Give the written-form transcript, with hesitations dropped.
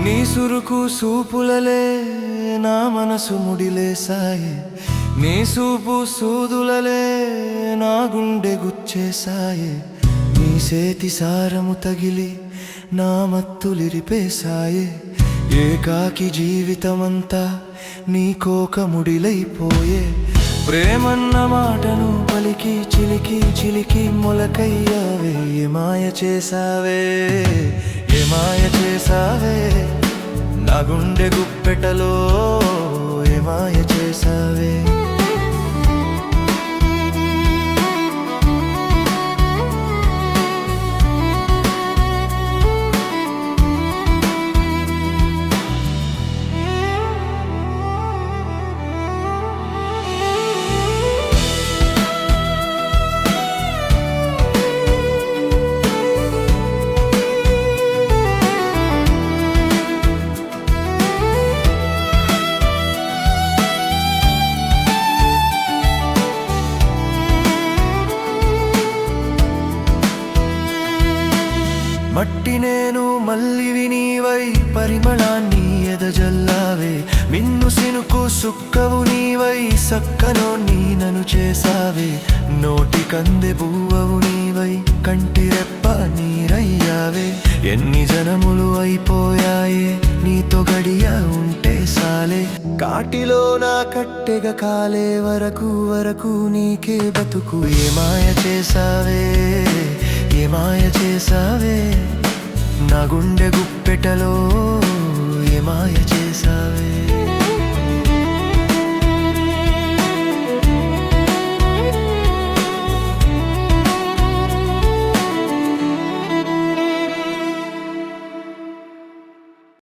నీ సురుకు సూపులలే నా మనసు ముడిలేసాయే, నీ సూపు సూదులలే నా గుండె గుచ్చేసాయే, నీ సేతి సారము తగిలి నా మత్తులిరిపేసాయే, ఏకాకి జీవితమంతా నీ కోక ముడిలైపోయే. ప్రేమన్న మాటను పలికి చిలికి చిలికి మొలకయ్యావే, ఏ మాయ చేసావే, ఏ మాయ చేసావే, నా గుండె గుప్పెటలో ఏ మాయ చేసావే. మట్టి నేను మల్లివి నీవై పరిమళాన్ని ఎదజల్లావే, మిన్ను సినుకు సుక్కవు నీవై సక్కనో నన్ను చేసావే, నోటి కందె బువ్వవు నీవై కంటి రెప్ప నీరయ్యావే. ఎన్ని జనములు అయిపోయాయే నీతో గడియ ఉంటే సాలే, కాటిలో నా కట్టెగ కాలే వరకు వరకు నీకే బతుకు. ఏ మాయ చేసావే, ఏ మాయ చేసావే, నా గుండె గుప్పెటలో